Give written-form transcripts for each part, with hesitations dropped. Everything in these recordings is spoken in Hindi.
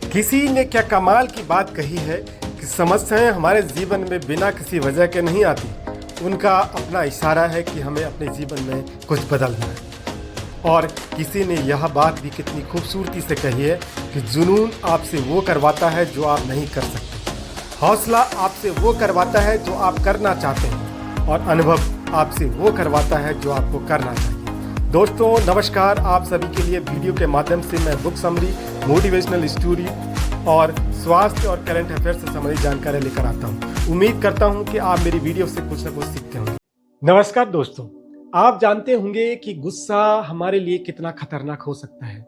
किसी ने क्या कमाल की बात कही है कि समस्याएं हमारे जीवन में बिना किसी वजह के नहीं आती, उनका अपना इशारा है कि हमें अपने जीवन में कुछ बदलना है। और किसी ने यह बात भी कितनी खूबसूरती से कही है कि जुनून आपसे वो करवाता है जो आप नहीं कर सकते, हौसला आपसे वो करवाता है जो आप करना चाहते हैं, और अनुभव आपसे वो करवाता है जो आपको करना चाहिए। दोस्तों नमस्कार, आप सभी के लिए वीडियो के माध्यम से मैं बुक समरी, मोटिवेशनल स्टोरी और स्वास्थ्य और करंट अफेयर से संबंधित जानकारी लेकर आता हूं। उम्मीद करता हूं कि आप मेरी वीडियो से कुछ न कुछ सीखते होंगे। नमस्कार दोस्तों, आप जानते होंगे कि गुस्सा हमारे लिए कितना खतरनाक हो सकता है।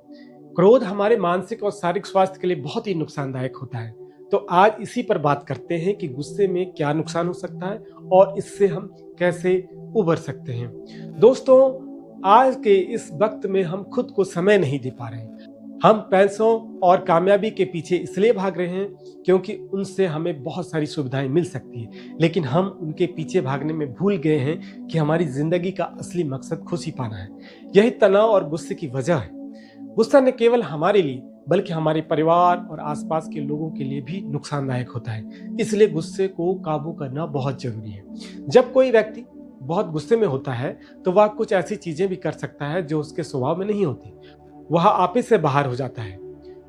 क्रोध हमारे मानसिक और शारीरिक स्वास्थ्य के लिए बहुत ही नुकसानदायक होता है। तो आज इसी पर बात करते हैं कि गुस्से में क्या नुकसान हो सकता है और इससे हम कैसे उबर सकते हैं। दोस्तों, आज के इस वक्त में हम खुद को समय नहीं दे पा रहे हैं। हम पैसों और कामयाबी के पीछे इसलिए भाग रहे हैं क्योंकि उनसे हमें बहुत सारी सुविधाएं मिल सकती हैं, लेकिन हम उनके पीछे भागने में भूल गए हैं कि हमारी जिंदगी का असली मकसद खुशी पाना है। यही तनाव और गुस्से की वजह है। गुस्सा न केवल हमारे लिए बल्कि हमारे परिवार और आसपास के लोगों के लिए भी नुकसानदायक होता है। इसलिए गुस्से को काबू करना बहुत जरूरी है। जब कोई व्यक्ति बहुत गुस्से में होता है तो वह कुछ ऐसी चीजें भी कर सकता है जो उसके स्वभाव में नहीं होती। वह आपे से बाहर हो जाता है,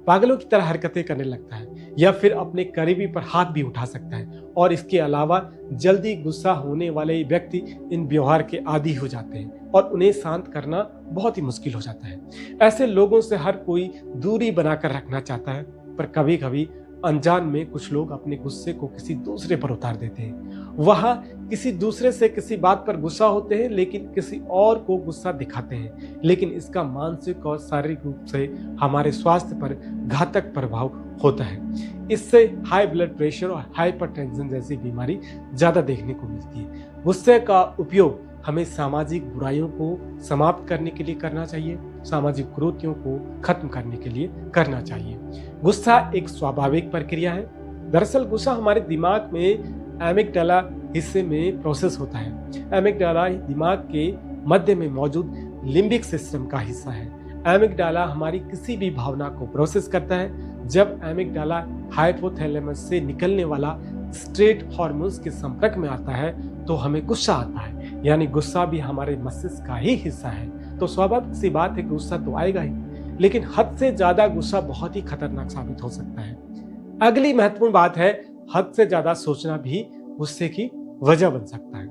पागलों की तरह हरकतें करने लगता है या फिर अपने करीबी पर हाथ भी उठा सकता है। और इसके अलावा जल्दी गुस्सा होने वाले व्यक्ति इन व्यवहार के आदी हो जाते हैं और उन्हें शांत करना बहुत ही मुश्किल हो जाता है। ऐसे लोगों से हर कोई दूरी बनाकर रखना चाहता है, पर कभी कभी अनजान में कुछ लोग अपने गुस्से को किसी दूसरे पर उतार देते हैं। वह किसी दूसरे से किसी बात पर गुस्सा होते हैं लेकिन किसी और को गुस्सा दिखाते हैं, लेकिन इसका मानसिक और शारीरिक रूप से हमारे स्वास्थ्य पर घातक प्रभाव होता है। इससे हाई ब्लड प्रेशर और हाइपरटेंशन जैसी बीमारी ज्यादा देखने को मिलती है। गुस्से का उपयोग हमें सामाजिक बुराइयों को समाप्त करने के लिए करना चाहिए, सामाजिक कुरीतियों को खत्म करने के लिए करना चाहिए। गुस्सा एक स्वाभाविक प्रक्रिया है। दरअसल गुस्सा हमारे दिमाग में एमिगडाला हिस्से में प्रोसेस होता है। एमिगडाला दिमाग के मध्य में मौजूद लिम्बिक सिस्टम का हिस्सा है। एमिगडाला हमारी किसी भी भावना को प्रोसेस करता है। जब एमिगडाला हाइपोथैलेमस से निकलने वाला स्ट्रेट हार्मोन्स के संपर्क में आता है तो हमें गुस्सा आता है, यानी गुस्सा भी हमारे मस्तिष्क का ही हिस्सा है। तो स्वाभाविक सी बात है कि गुस्सा तो आएगा ही, लेकिन हद से ज्यादा गुस्सा बहुत ही खतरनाक साबित हो सकता है। अगली महत्वपूर्ण बात है, हद से ज्यादा सोचना भी गुस्से की वजह बन सकता है।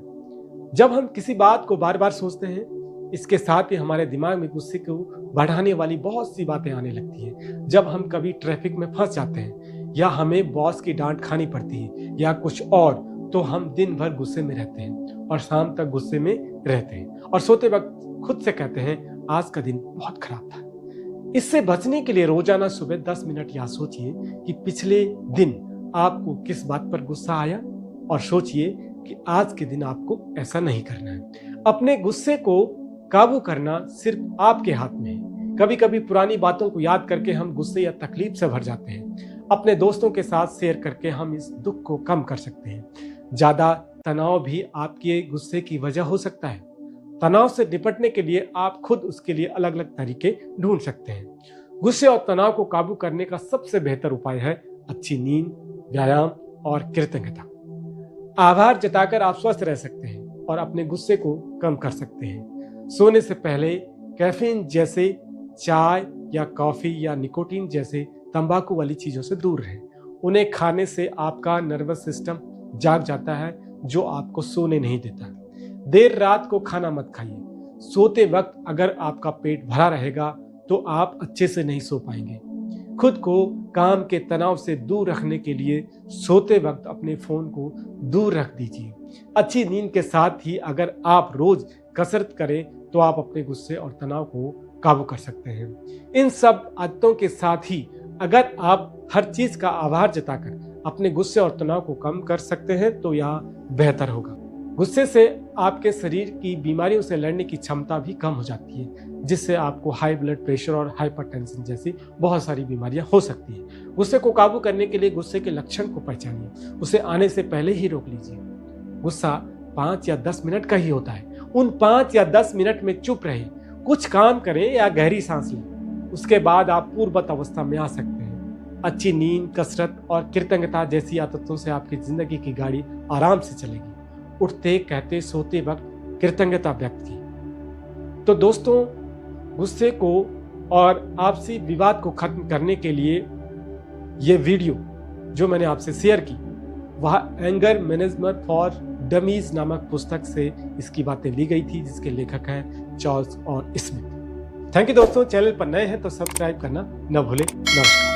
जब हम किसी बात को बार बार सोचते हैं, इसके साथ ही हमारे दिमाग में गुस्से को बढ़ाने वाली बहुत सी बातें आने लगती हैं। जब हम कभी ट्रैफिक में फंस जाते हैं या हमें बॉस की डांट खानी पड़ती है या कुछ और, तो हम दिन भर गुस्से में रहते हैं और शाम तक गुस्से में रहते हैं और सोते वक्त खुद से कहते हैं आज का दिन बहुत खराब था। इससे बचने के लिए रोजाना सुबह 10 मिनट याद सोचिए कि पिछले दिन आपको किस बात पर गुस्सा आया और सोचिए कि आज के दिन आपको ऐसा नहीं करना है। अपने गुस्से को काबू करना सिर्फ आपके हाथ में है। कभी कभी पुरानी बातों को याद करके हम गुस्से या तकलीफ से भर जाते हैं। अपने दोस्तों के साथ शेयर करके हम इस दुख को कम कर सकते हैं। ज्यादा तनाव भी आपके गुस्से की वजह हो सकता है। तनाव से निपटने के लिए आप खुद उसके लिए अलग अलग तरीके ढूंढ सकते हैं। गुस्से और तनाव को काबू करने का सबसे बेहतर उपाय है अच्छी नींद, व्यायाम और कृतज्ञता। आभार जताकर आप स्वस्थ रह सकते हैं और अपने गुस्से को कम कर सकते हैं। सोने से पहले कैफीन जैसे चाय या कॉफी या निकोटीन जैसे तंबाकू वाली चीजों से दूर रहें। उन्हें खाने से आपका नर्वस सिस्टम जाग जाता है जो आपको सोने नहीं देता। देर रात को खाना मत खाइए। सोते वक्त अगर आपका पेट भरा रहेगा तो आप अच्छे से नहीं सो पाएंगे। खुद को काम के तनाव से दूर रखने के लिए सोते वक्त अपने फोन को दूर रख दीजिए। अच्छी नींद के साथ ही अगर आप रोज कसरत करें तो आप अपने गुस्से और तनाव को काबू कर सकते हैं। इन सब आदतों के साथ ही अगर आप हर चीज का आभार जताकर अपने गुस्से और तनाव को कम कर सकते हैं तो यह बेहतर होगा। गुस्से से आपके शरीर की बीमारियों से लड़ने की क्षमता भी कम हो जाती है, जिससे आपको हाई ब्लड प्रेशर और हाइपरटेंशन जैसी बहुत सारी बीमारियां हो सकती हैं। गुस्से को काबू करने के लिए गुस्से के लक्षण को पहचानिए, उसे आने से पहले ही रोक लीजिए। गुस्सा 5 या 10 मिनट का ही होता है। उन 5 या 10 मिनट में चुप रहे, कुछ काम करें या गहरी सांस लें। उसके बाद आप पूर्ववत अवस्था में आ सकते हैं। अच्छी नींद, कसरत और कृतज्ञता जैसी आदतों से आपकी ज़िंदगी की गाड़ी आराम से चलेगी। उठते, कहते, सोते वक्त कृतज्ञता व्यक्त की। तो दोस्तों, गुस्से को और आपसी विवाद को खत्म करने के लिए ये वीडियो जो मैंने आपसे शेयर की, वह एंगर मैनेजमेंट फॉर डमीज नामक पुस्तक से इसकी बातें ली गई थी, जिसके लेखक हैं चार्ल्स और स्मिथ। थैंक यू दोस्तों। चैनल पर नए हैं तो सब्सक्राइब करना न भूलें। नमस्कार।